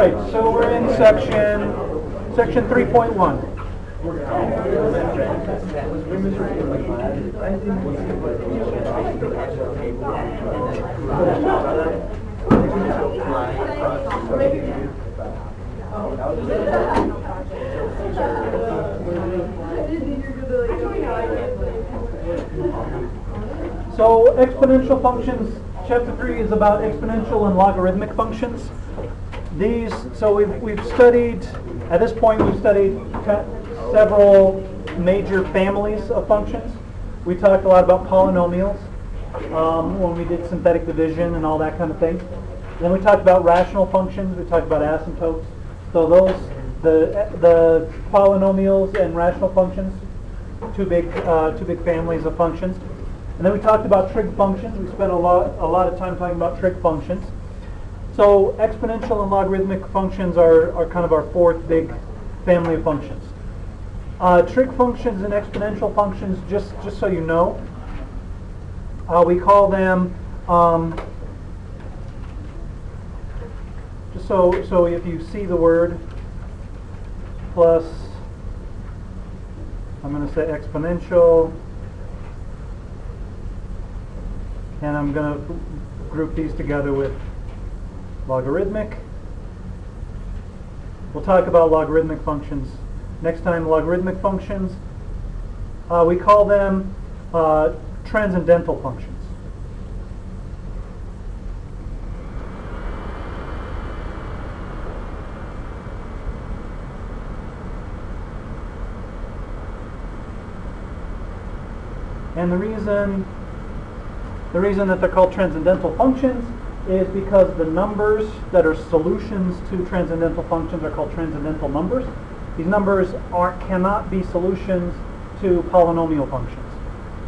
right, so we're in section 3.1. So exponential functions, chapter 3 is about exponential and logarithmic functions. So we've studied, at this point we've studied several major families of functions. We talked a lot about polynomials when we did synthetic division and all that kind of thing. Then we talked about rational functions, we talked about asymptotes. So the polynomials and rational functions, two big families of functions. And then we talked about trig functions. We spent a lot of time talking about trig functions. So exponential and logarithmic functions are kind of our fourth big family of functions. Trig functions and exponential functions, just so you know, we call them, just so if you see the word plus, I'm going to say exponential, and I'm going to group these together with logarithmic. We'll talk about logarithmic functions next time. Logarithmic functions, we call them transcendental functions. And the reason that they're called transcendental functions is because the numbers that are solutions to transcendental functions are called transcendental numbers. These numbers cannot be solutions to polynomial functions.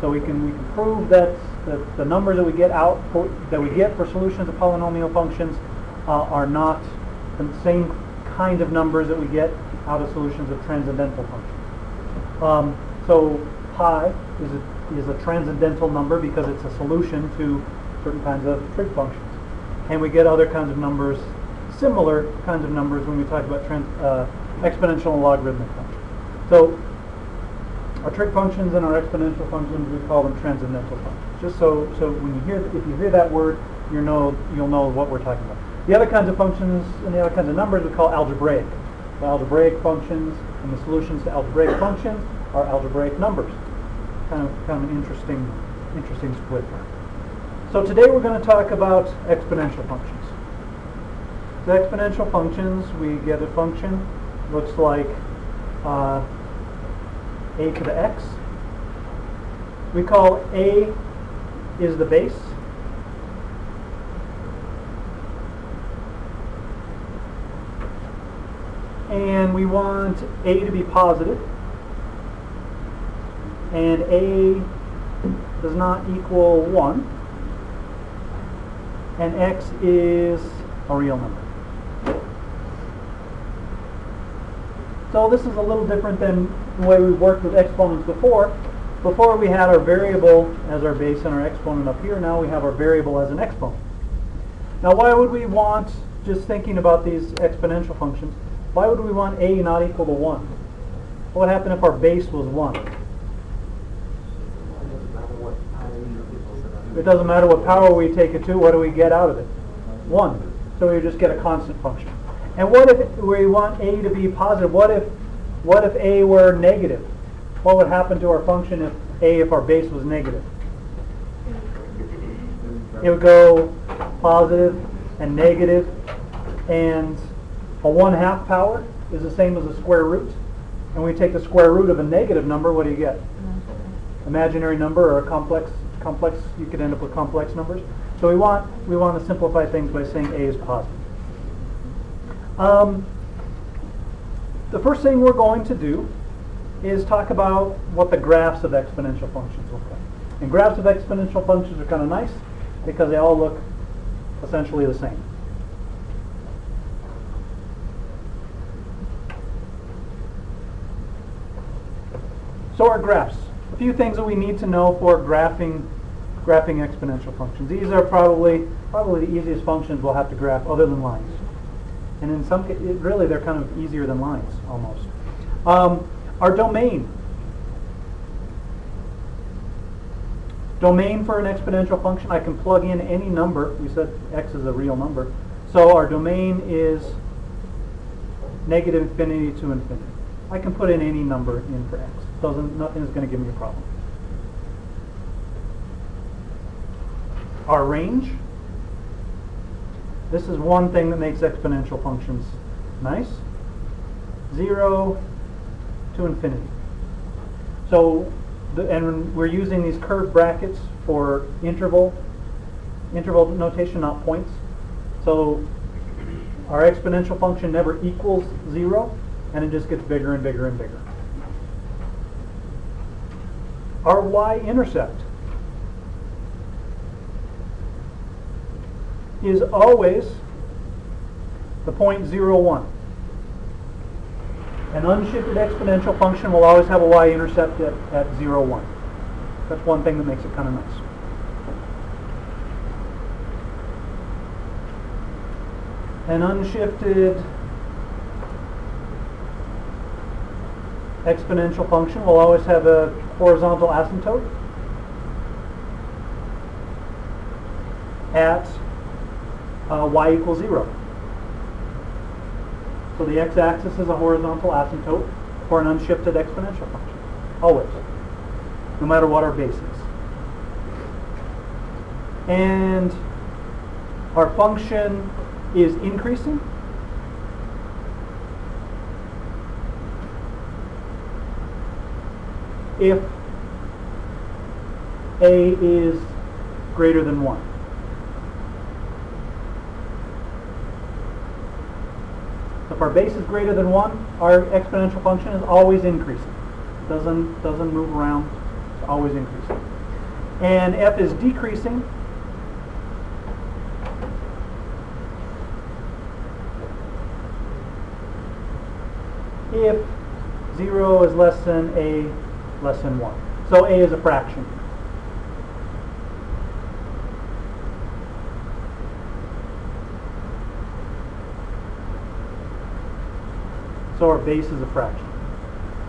So we can prove that the numbers that we get for solutions of polynomial functions are not the same kind of numbers that we get out of solutions of transcendental functions. So pi is a transcendental number because it's a solution to certain kinds of trig functions. And we get other kinds of numbers, similar kinds of numbers when we talk about exponential and logarithmic functions. So our trig functions and our exponential functions, we call them transcendental functions. Just so when if you hear that word, you'll know what we're talking about. The other kinds of functions and the other kinds of numbers we call algebraic. The algebraic functions and the solutions to algebraic functions are algebraic numbers. Kind of an interesting split there. So today we're going to talk about exponential functions. So exponential functions, we get a function, looks like a to the x. We call a is the base. And we want a to be positive. And a does not equal 1. And x is a real number. So this is a little different than the way we worked with exponents before. Before we had our variable as our base and our exponent up here. Now we have our variable as an exponent. Now why would we want, just thinking about these exponential functions, why would we want a not equal to 1? What would happen if our base was 1? It doesn't matter what power we take it to, what do we get out of it? 1. So we just get a constant function. And what if we want a to be positive? What if a were negative? What would happen to our function if our base was negative? It would go positive and negative, and a 1/2 power is the same as a square root. And when we take the square root of a negative number, what do you get? Imaginary number or a complex, you could end up with complex numbers. So we want to simplify things by saying a is positive. The first thing we're going to do is talk about what the graphs of exponential functions look like. And graphs of exponential functions are kind of nice because they all look essentially the same. So our graphs. A few things that we need to know for graphing exponential functions. These are probably the easiest functions we'll have to graph other than lines. And in some cases, really, they're kind of easier than lines, almost. Our domain. Domain for an exponential function, I can plug in any number. We said x is a real number. So our domain is negative infinity to infinity. I can put in any number in for x. Nothing is going to give me a problem. Our range. This is one thing that makes exponential functions nice. 0 to infinity. So, and we're using these curved brackets for interval notation, not points. So our exponential function never equals 0, and it just gets bigger and bigger and bigger. Our y-intercept is always the point 0, 1. An unshifted exponential function will always have a y-intercept at 0, 1. That's one thing that makes it kind of nice. An unshifted exponential function will always have a horizontal asymptote at y equals 0. So the x-axis is a horizontal asymptote for an unshifted exponential function, always, no matter what our base is. And our function is increasing. If a is greater than 1. So if our base is greater than 1, our exponential function is always increasing. It doesn't move around, it's always increasing. And f is decreasing if 0 is less than a less than 1. So a is a fraction. So our base is a fraction.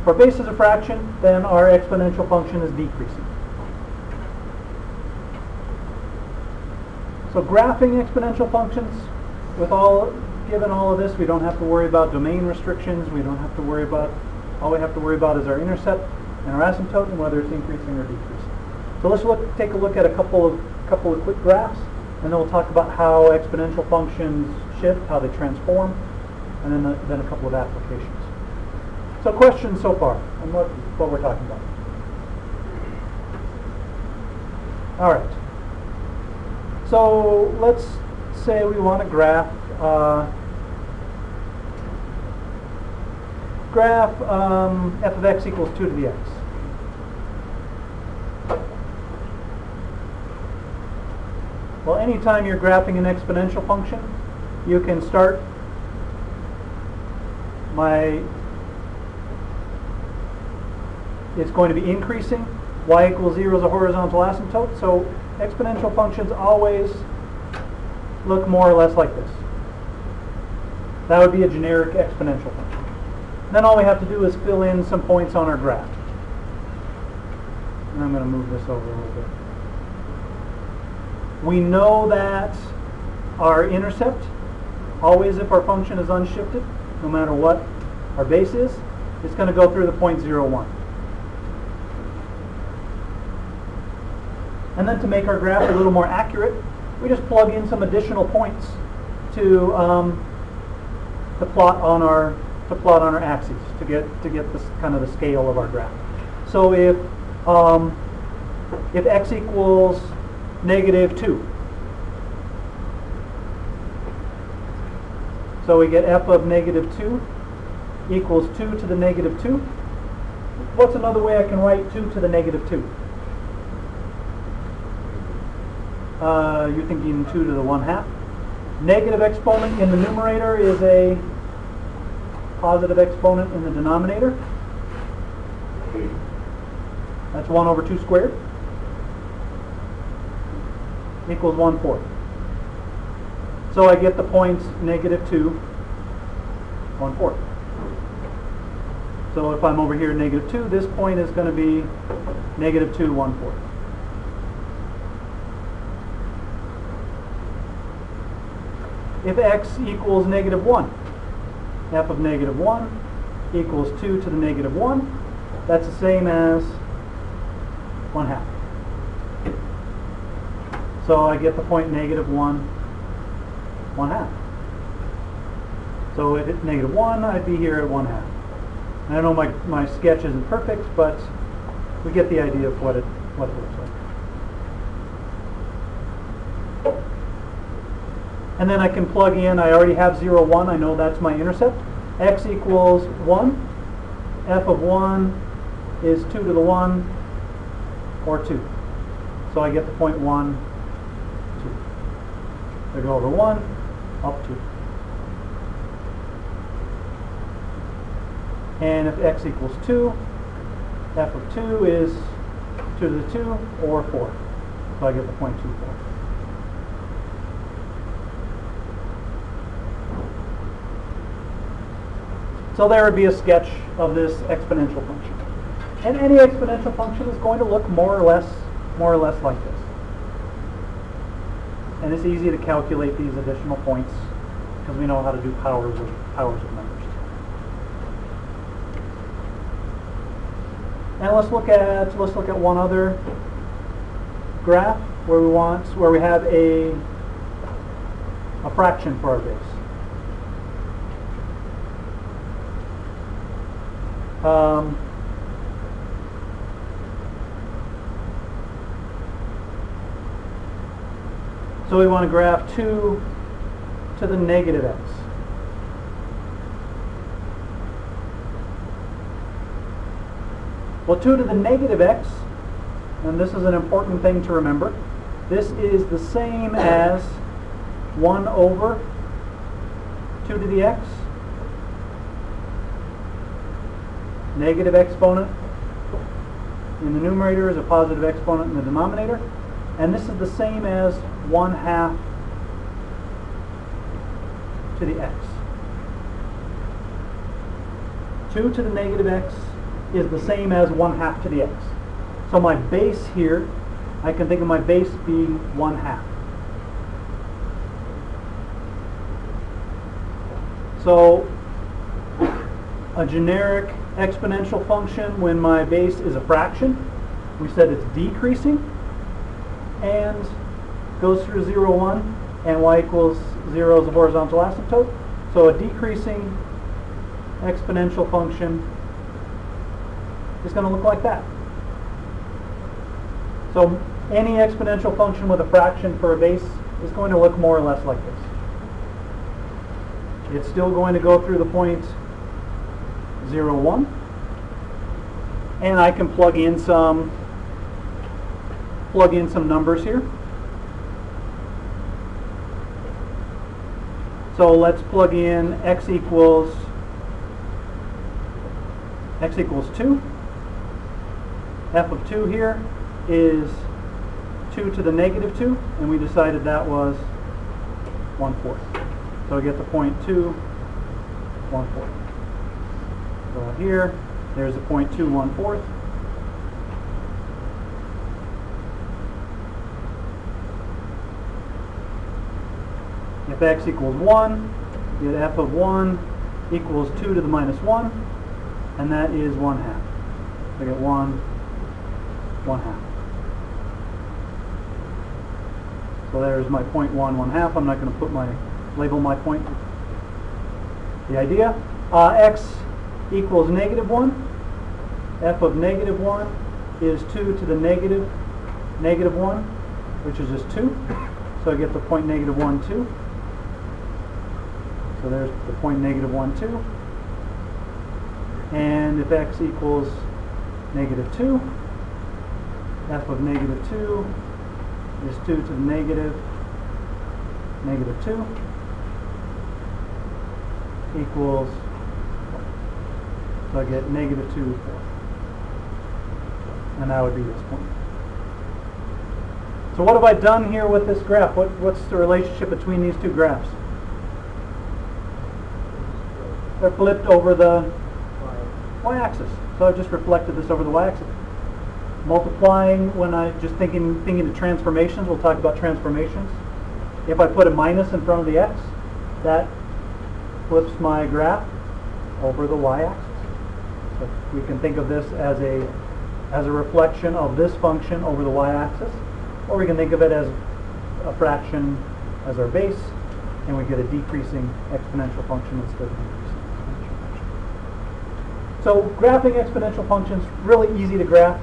If our base is a fraction, then our exponential function is decreasing. So graphing exponential functions, given all of this, we don't have to worry about domain restrictions. We don't have to worry about, all we have to worry about is our intercept and our asymptote and whether it's increasing or decreasing. So let's take a look at a couple of quick graphs, and then we'll talk about how exponential functions shift, how they transform, and then a couple of applications. So questions so far on what we're talking about? All right. So let's say we want to graph f of x equals 2 to the x. Well, anytime you're graphing an exponential function, you can start it's going to be increasing. Y equals 0 is a horizontal asymptote, so exponential functions always look more or less like this. That would be a generic exponential function. Then all we have to do is fill in some points on our graph. And I'm going to move this over a little bit. We know that our intercept, always if our function is unshifted, no matter what our base is, it's going to go through the point 0, 1. And then to make our graph a little more accurate, we just plug in some additional points to plot on our axes to get this kind of the scale of our graph. So if x equals -2, so we get f of -2 equals 2 to the -2. What's another way I can write 2 to the -2? You're thinking 2 to the 1/2. Negative exponent in the numerator is a positive exponent in the denominator. That's 1 over 2 squared. Equals 1/4. So I get the points -2 1/4. So if I'm over here negative 2, this point is going to be negative 2 1/4. If x equals negative 1, f of negative 1 equals 2 to the negative 1, that's the same as 1/2. So I get the point negative 1 1/2. So if it's negative 1, I'd be here at 1/2. I know my sketch isn't perfect, but we get the idea of what it looks like. And then I can plug in, I already have 0, 1, I know that's my intercept. X equals 1, f of 1 is 2 to the 1, or 2. So I get the point 1, 2. I go over 1, up 2. And if x equals 2, f of 2 is 2 to the 2, or 4. So I get the point 2, 4. So there would be a sketch of this exponential function. And any exponential function is going to look more or less like this. And it's easy to calculate these additional points because we know how to do powers of numbers. And let's look at one other graph where we have a fraction for our base. So we want to graph 2 to the negative x. Well, 2 to the negative x, and this is an important thing to remember, this is the same as 1 over 2 to the x, negative exponent in the numerator is a positive exponent in the denominator, and this is the same as 1/2 to the x. 2 to the negative x is the same as 1/2 to the x. So my base here, I can think of my base being 1/2. So a generic exponential function when my base is a fraction, we said it's decreasing and goes through 0, 1, and y equals 0 is a horizontal asymptote. So a decreasing exponential function is going to look like that. So any exponential function with a fraction for a base is going to look more or less like this. It's still going to go through the point 0, 1, and I can plug in some numbers here. So let's plug in x equals 2. F of 2 here is 2 to the negative 2, and we decided that was 1/4. So I get the point 2, 1/4. So here, there's a point 2, 1/4. If x equals 1, you get f of 1 equals 2 to the minus 1, and that is 1/2. So I get 1, 1/2. So there's my point 1, 1/2. I'm not going to label my point. The idea, x equals negative 1. F of negative 1 is 2 to the negative 1, which is just 2. So I get the point negative 1, 2. So there's the point negative 1, 2. And if x equals negative 2, f of negative 2 is 2 to the negative 2 equals, so I get negative 2, 4. And that would be this point. So what have I done here with this graph? What's the relationship between these two graphs? They're flipped over the y-axis. So I've just reflected this over the y-axis. Multiplying, when I just thinking of transformations, we'll talk about transformations. If I put a minus in front of the x, that flips my graph over the y-axis. So we can think of this as a reflection of this function over the y-axis, or we can think of it as a fraction as our base, and we get a decreasing exponential function instead of an increasing exponential function. So graphing exponential functions, really easy to graph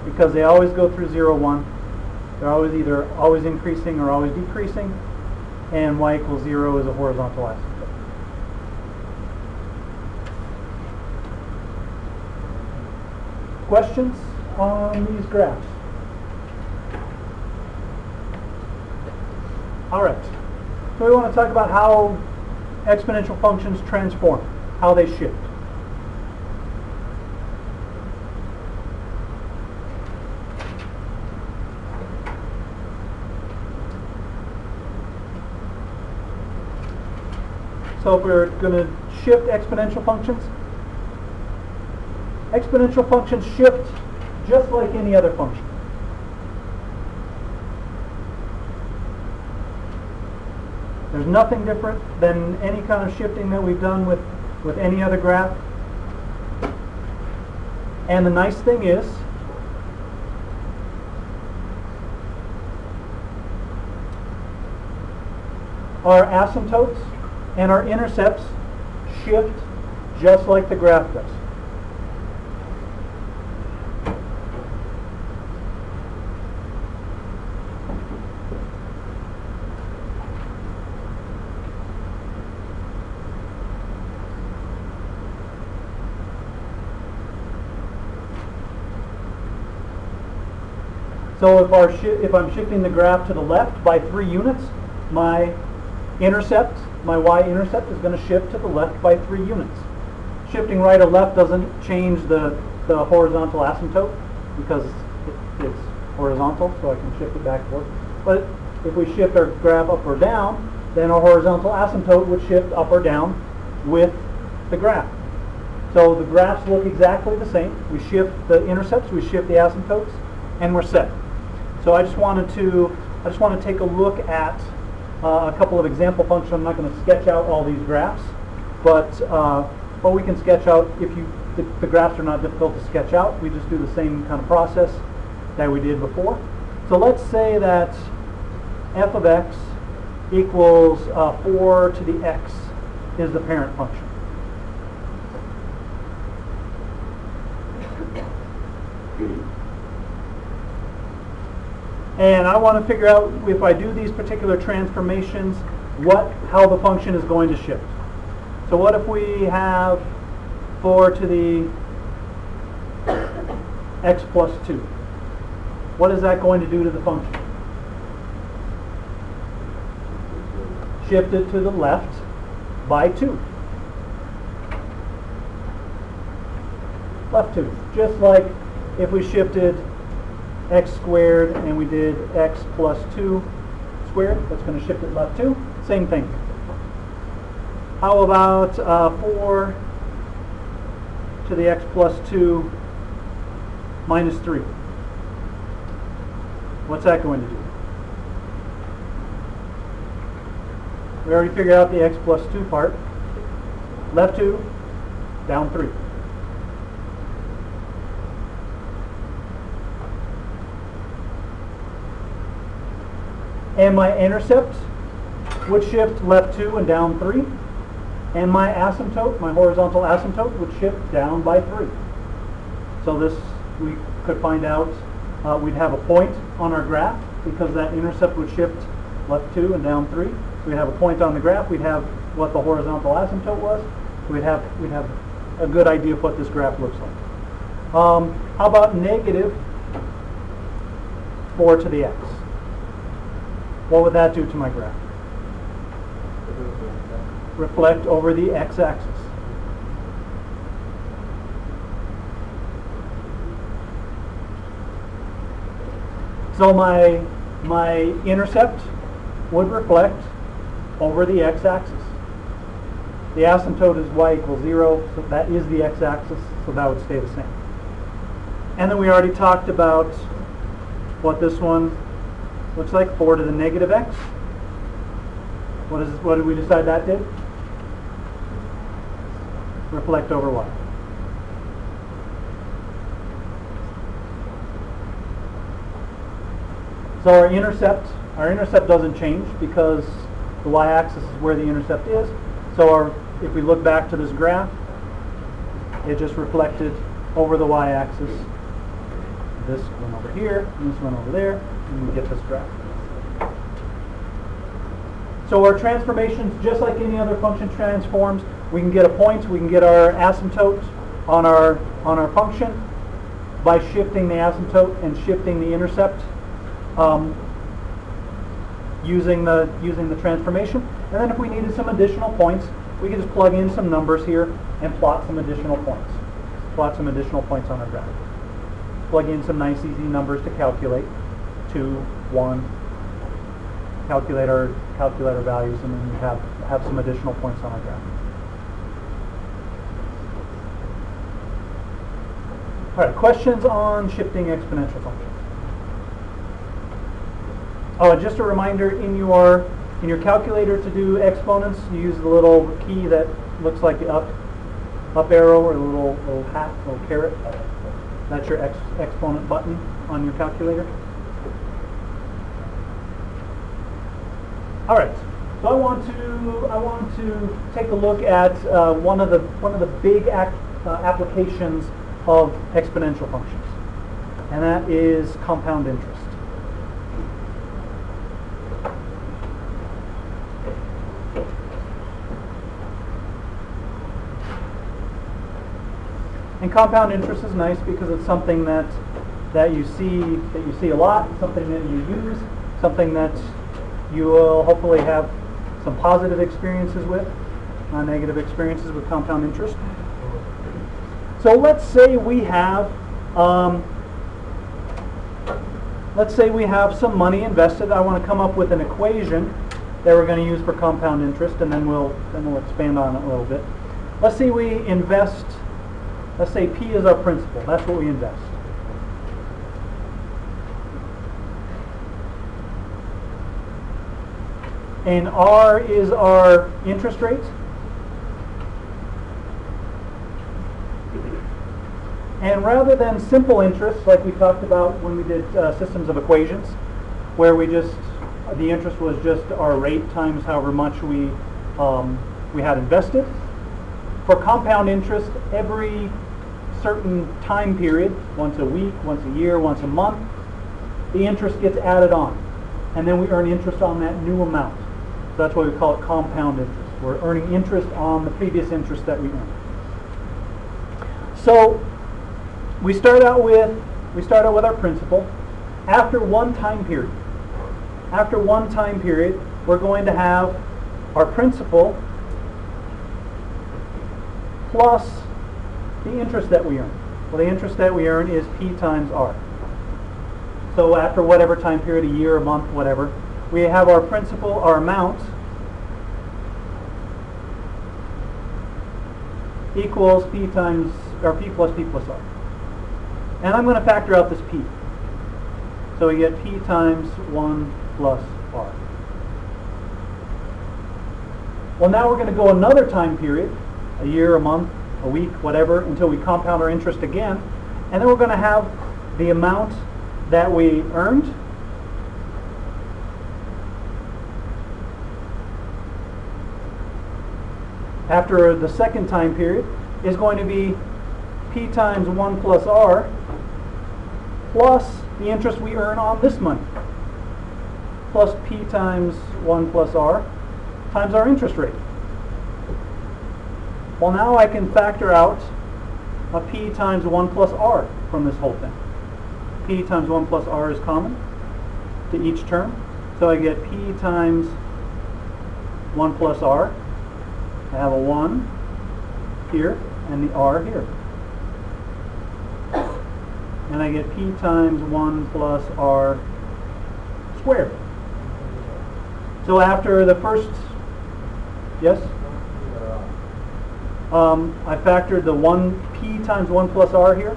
because they always go through 0, 1. They're always either always increasing or always decreasing, and y equals 0 is a horizontal asymptote. Questions on these graphs? All right. So we want to talk about how exponential functions transform, how they shift. So if we're going to shift exponential functions shift just like any other function. There's nothing different than any kind of shifting that we've done with any other graph. And the nice thing is, our asymptotes and our intercepts shift just like the graph does. So if I'm shifting the graph to the left by 3 units, my intercept, my y-intercept is going to shift to the left by 3 units. Shifting right or left doesn't change the horizontal asymptote because it's horizontal, so I can shift it back and forth. But if we shift our graph up or down, then our horizontal asymptote would shift up or down with the graph. So the graphs look exactly the same. We shift the intercepts, we shift the asymptotes, and we're set. So I just want to take a look at a couple of example functions. I'm not going to sketch out all these graphs, but we can sketch out, if the graphs are not difficult to sketch out, we just do the same kind of process that we did before. So let's say that f of x equals 4 to the x is the parent function. And I want to figure out, if I do these particular transformations, how the function is going to shift. So what if we have 4 to the x plus 2? What is that going to do to the function? Shift it to the left by 2. Left 2. Just like if we shifted x squared and we did x plus 2 squared, that's going to shift it left 2. Same thing. How about 4 to the x plus 2 minus 3? What's that going to do? We already figured out the x plus 2 part. Left 2, down 3. And my intercept would shift left 2 and down 3. And my asymptote, my horizontal asymptote, would shift down by 3. So this, we could find out, we'd have a point on our graph because that intercept would shift left 2 and down 3. We'd have a point on the graph. We'd have what the horizontal asymptote was. We'd have a good idea of what this graph looks like. How about negative 4 to the x? What would that do to my graph? Reflect over the x-axis. So my intercept would reflect over the x-axis. The asymptote is y equals 0, so that is the x-axis, so that would stay the same. And then we already talked about what this one looks like, 4 to the negative x. What did we decide that did? Reflect over y. So our intercept doesn't change because the y-axis is where the intercept is. So if we look back to this graph, it just reflected over the y-axis. This went over here, and this went over there, and we get this graph. So our transformations, just like any other function transforms, we can get a point, we can get our asymptote on our function by shifting the asymptote and shifting the intercept using the transformation. And then if we needed some additional points, we can just plug in some numbers here and plot some additional points. Plot some additional points on our graph. Plug in some nice easy numbers to calculate. 2, 1. Calculate our values, and then we have some additional points on our graph. All right, questions on shifting exponential functions? Oh, and just a reminder, in your calculator to do exponents, you use the little key that looks like the up arrow, or the little hat, little caret. That's your exponent button on your calculator. All right. So I want to take a look at one of the big applications of exponential functions, and that is compound interest. And compound interest is nice because it's something that you see a lot, something that you use, something that you will hopefully have some positive experiences with, not negative experiences with compound interest. So let's say we have some money invested. I want to come up with an equation that we're going to use for compound interest, and then we'll expand on it a little bit. Let's say we invest. Let's say P is our principal. That's what we invest. And R is our interest rate. And rather than simple interest, like we talked about when we did systems of equations, where the interest was just our rate times however much we had invested, for compound interest, every certain time period, once a week, once a year, once a month, the interest gets added on. And then we earn interest on that new amount. So that's why we call it compound interest. We're earning interest on the previous interest that we earned. So we start out with our principal. After one time period, we're going to have our principal plus the interest that we earn. Well, the interest that we earn is P times R. So after whatever time period, a year, a month, whatever, we have our principal, our amount, equals P times, or P plus R. And I'm going to factor out this P. So we get P times 1 plus R. Well, now we're going to go another time period, a year, a month, a week, whatever, until we compound our interest again. And then we're going to have the amount that we earned after the second time period is going to be P times 1 plus R plus the interest we earn on this money plus P times 1 plus R times our interest rate. Well, now I can factor out a P times 1 plus R from this whole thing. P times 1 plus R is common to each term. So I get P times 1 plus R. I have a 1 here and the R here. And I get P times 1 plus R squared. So after the first, yes? I factored the 1p times 1 plus r here.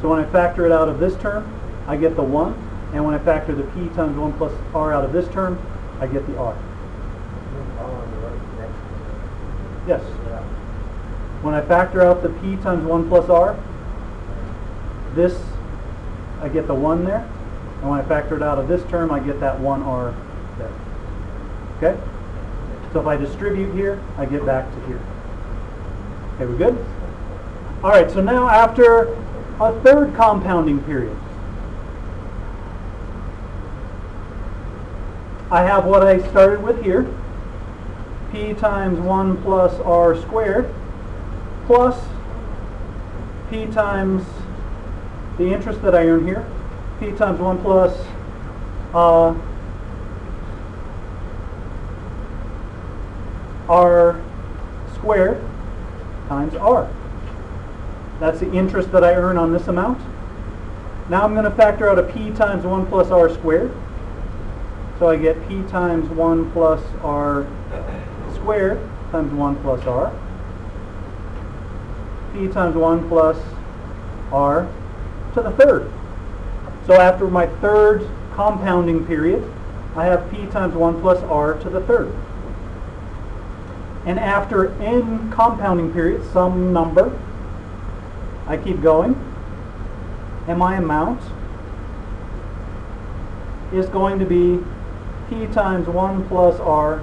So when I factor it out of this term, I get the 1. And when I factor the p times 1 plus r out of this term, I get the r. Yes. When I factor out the p times 1 plus r, this, I get the 1 there. And when I factor it out of this term, I get that 1r there. Okay? So if I distribute here, I get back to here. Okay, we good? All right, so now after a third compounding period, I have what I started with here, p times 1 plus r squared, plus p times the interest that I earn here, p times 1 plus r squared times r. That's the interest that I earn on this amount. Now I'm going to factor out a p times 1 plus r squared. So I get p times 1 plus r squared times 1 plus r. P times 1 plus r to the third. So after my third compounding period, I have p times 1 plus r to the third. And after n compounding periods, some number, I keep going, and my amount is going to be p times 1 plus r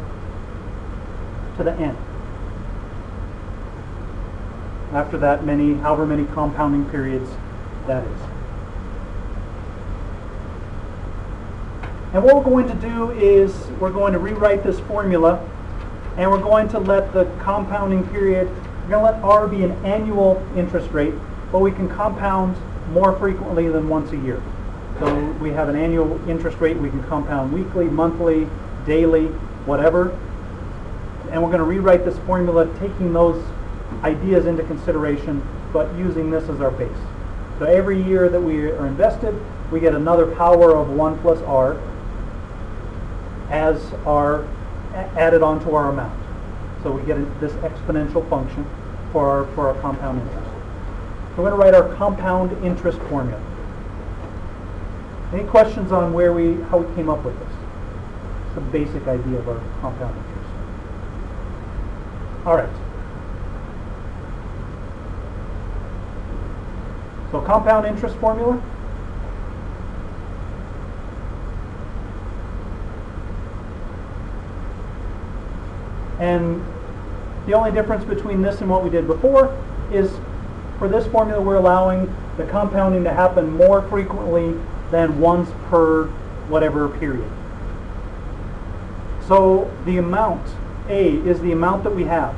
to the n. After that however many compounding periods that is. And what we're going to do is we're going to rewrite this formula, and we're going to let the compounding period, we're going to let r be an annual interest rate, but we can compound more frequently than once a year. So we have an annual interest rate, we can compound weekly, monthly, daily, whatever. And we're going to rewrite this formula taking those ideas into consideration, but using this as our base. So every year that we are invested, we get another power of 1 plus r as our added onto our amount. So we get this exponential function for our compound interest. So we're going to write our compound interest formula. Any questions on how we came up with this? The basic idea of our compound interest. All right. So compound interest formula. And the only difference between this and what we did before is for this formula we're allowing the compounding to happen more frequently than once per whatever period. So the amount, A, is the amount that we have.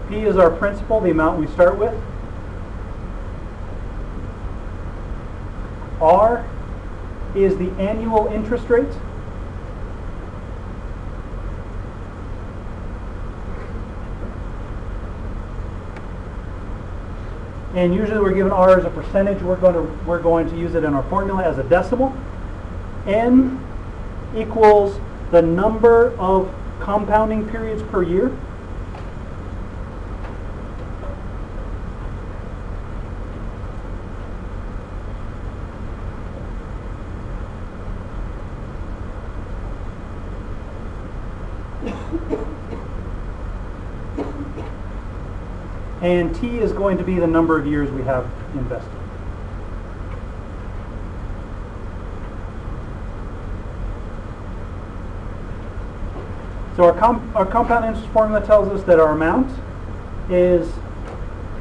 P is our principal, the amount we start with. R is the annual interest rate. And usually we're given R as a percentage. We're going to use it in our formula as a decimal. N equals the number of compounding periods per year. And T is going to be the number of years we have invested. So our compound interest formula tells us that our amount is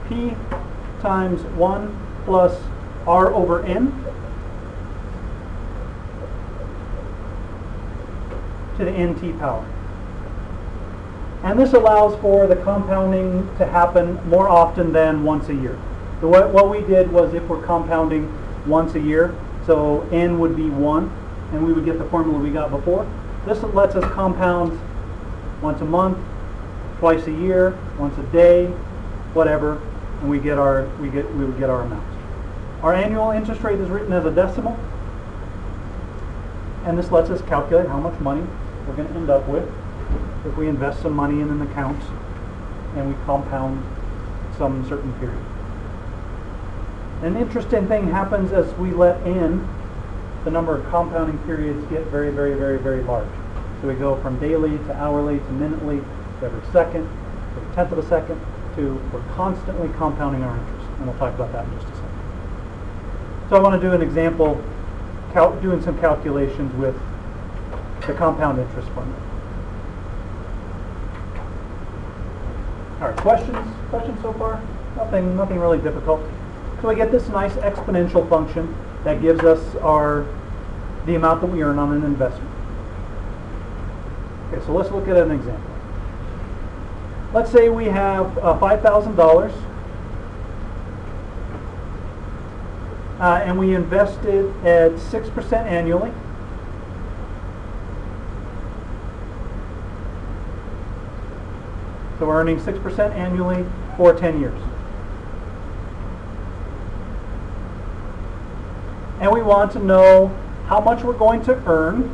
P times 1 plus R over N to the NT power. And this allows for the compounding to happen more often than once a year. So what we did was if we're compounding once a year, so N would be 1, and we would get the formula we got before. This lets us compound once a month, twice a year, once a day, whatever, and we would get our amount. Our annual interest rate is written as a decimal, And this lets us calculate how much money we're going to end up with if we invest some money in an account and we compound some certain period. An interesting thing happens as we let in the number of compounding periods get very, very, very, very large. So we go from daily to hourly to minutely to every second to a tenth of a second to we're constantly compounding our interest. And we'll talk about that in just a second. So I want to do an example doing some calculations with the compound interest formula. All right, questions so far? Nothing really difficult. So we get this nice exponential function that gives us the amount that we earn on an investment. Okay, so let's look at an example. Let's say we have $5,000 and we invest it at 6% annually. So we're earning 6% annually for 10 years. And we want to know how much we're going to earn.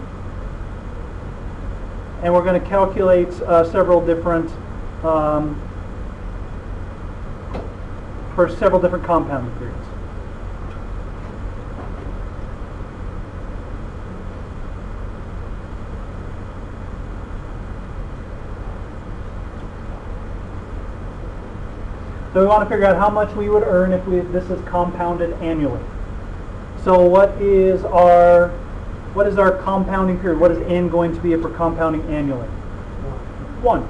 And we're going to calculate several different compounding periods. So we want to figure out how much we would earn if this is compounded annually. So what is our compounding period? What is n going to be if we're compounding annually? 1.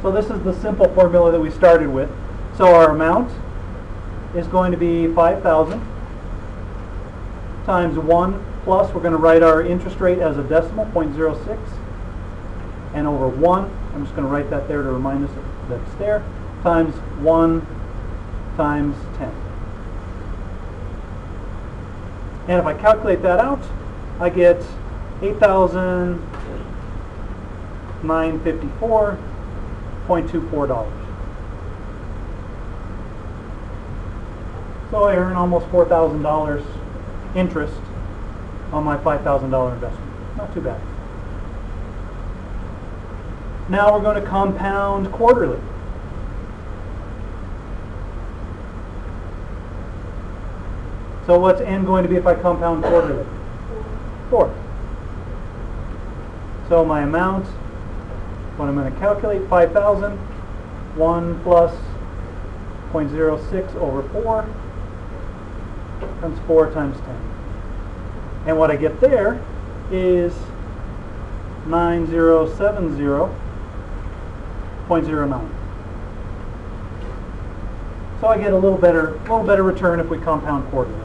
So this is the simple formula that we started with. So our amount is going to be 5,000 times 1 plus, we're going to write our interest rate as a decimal, 0.06, and over 1, I'm just going to write that there to remind us that it's there, times 1 times 10. And if I calculate that out, I get $8,954.24. So I earn almost $4,000 interest on my $5,000 investment. Not too bad. Now we're going to compound quarterly. So what's n going to be if I compound quarterly? 4. So my amount, what I'm going to calculate, 5,000, 1 plus 0.06 over 4 times 4 times 10. And what I get there is 9070.09. So I get a little better return if we compound quarterly.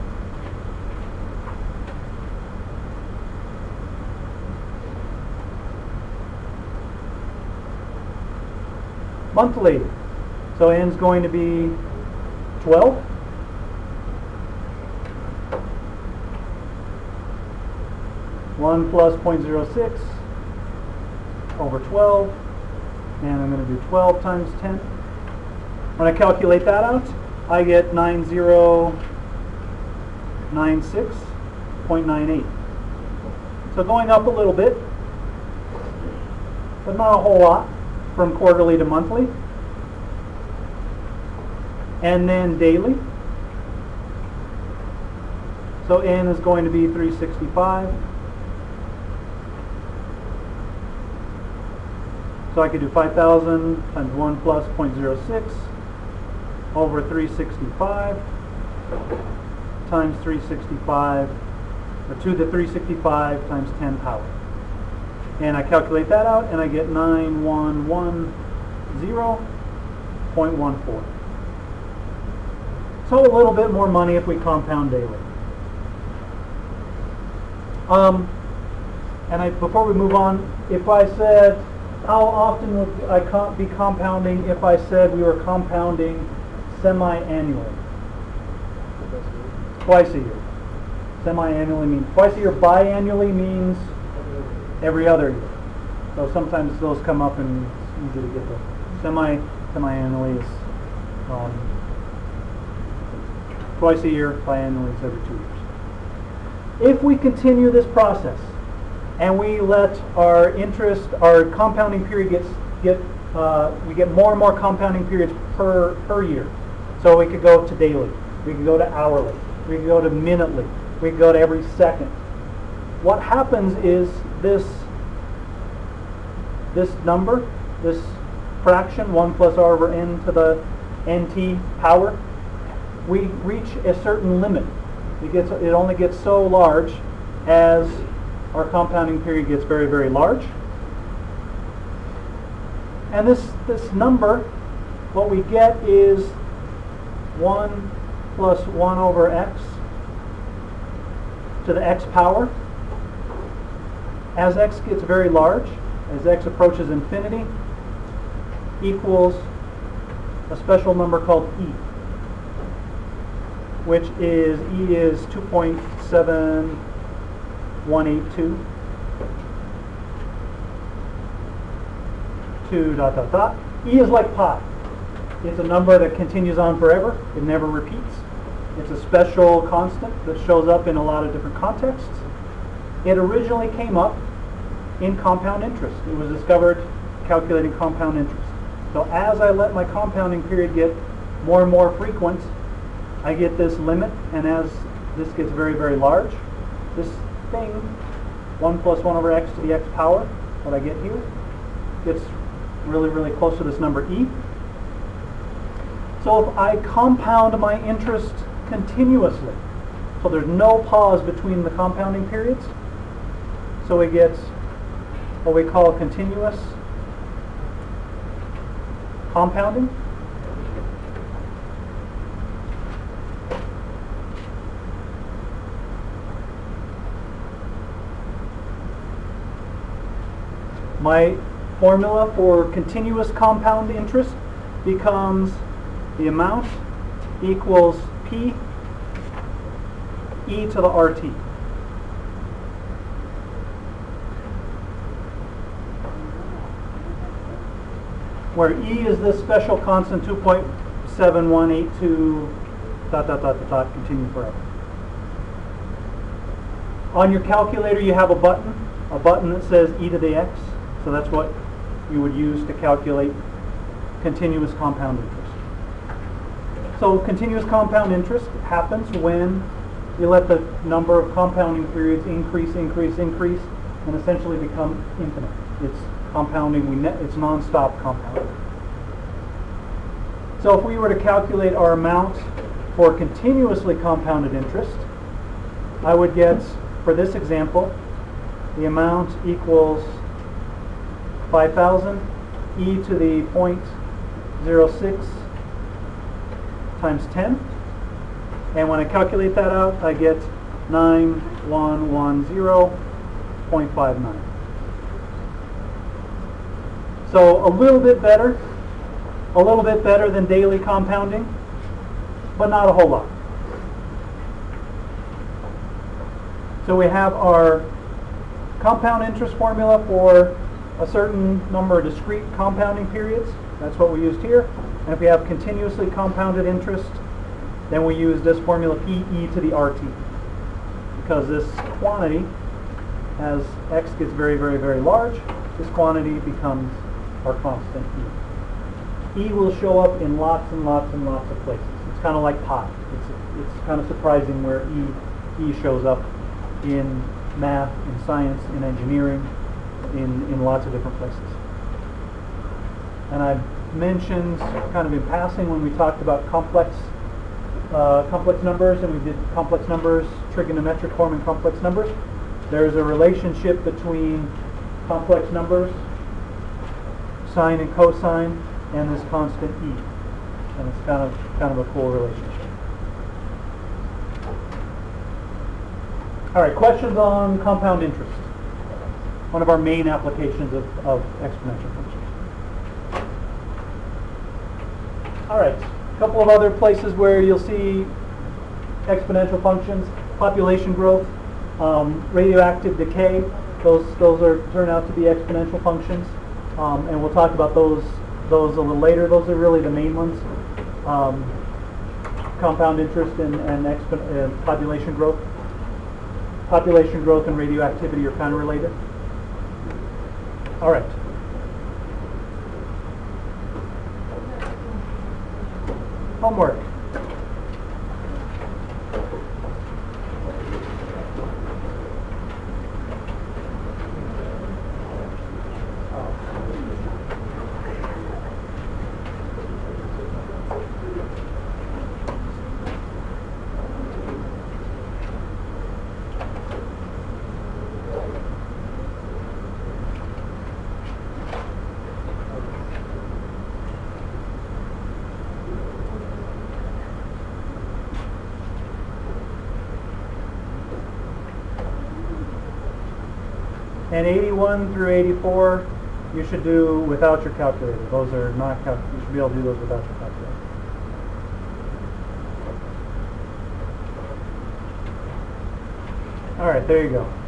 Monthly. So n is going to be 12. One plus 0.06 over 12, and I'm going to do 12 times 10. When I calculate that out, I get 9096.98. So going up a little bit, but not a whole lot, from quarterly to monthly. And then daily. So n is going to be 365. So I could do 5,000 times 1 plus 0.06 over 365 times 365, or to the 365 times 10 power. And I calculate that out, and I get 9110.14. So a little bit more money if we compound daily. Before we move on, if I said, how often would I be compounding if I said we were compounding semi-annually? Twice a year. Semi-annually means twice a year. Biannually means every other year. So sometimes those come up and it's easy to get the semi-annually is twice a year. Biannually is every 2 years. If we continue this process and we let our compounding period we get more and more compounding periods per year. So we could go to daily, we could go to hourly, we could go to minutely, we could go to every second. What happens is this number, this fraction, 1 plus r over n to the nt power, we reach a certain limit. It only gets so large as our compounding period gets very, very large. And this number, what we get is 1 plus 1 over x to the x power. As x gets very large, as x approaches infinity, equals a special number called e, which is 2.7182 to ... E is like pi. It's a number that continues on forever. It never repeats. It's a special constant that shows up in a lot of different contexts. It originally came up in compound interest. It was discovered calculating compound interest. So as I let my compounding period get more and more frequent, I get this limit, and as this gets very, very large, this thing, 1 plus 1 over x to the x power, what I get here, gets really, really close to this number e. So if I compound my interest continuously, so there's no pause between the compounding periods, so we get what we call continuous compounding. My formula for continuous compound interest becomes the amount equals P e to the RT. Where e is this special constant 2.7182 ... continue forever. On your calculator you have a button that says e to the x. So that's what you would use to calculate continuous compound interest. So continuous compound interest happens when you let the number of compounding periods increase, and essentially become infinite. It's compounding, it's non-stop compounding. So if we were to calculate our amount for continuously compounded interest, I would get, for this example, the amount equals 5,000 e to the 0.06 times 10. And when I calculate that out, I get 9110.59. So a little bit better than daily compounding, but not a whole lot. So we have our compound interest formula for a certain number of discrete compounding periods. That's what we used here. And if we have continuously compounded interest, then we use this formula P e to the RT. Because this quantity, as x gets very, very, very large, this quantity becomes our constant e. E will show up in lots and lots and lots of places. It's kind of like pi. It's kind of surprising where e shows up in math, in science, in engineering, in lots of different places. And I mentioned kind of in passing when we talked about complex numbers, and we did complex numbers, trigonometric form and complex numbers. There's a relationship between complex numbers, sine and cosine, and this constant e. And it's kind of a cool relationship. All right, questions on compound interest, one of our main applications of exponential functions. All right, a couple of other places where you'll see exponential functions: population growth, radioactive decay. Those turn out to be exponential functions, and we'll talk about those a little later. Those are really the main ones: compound interest and population growth. Population growth and radioactivity are kind of related. All right. Homework. And 81 through 84, you should do without your calculator. Those are not you should be able to do those without your calculator. All right, there you go.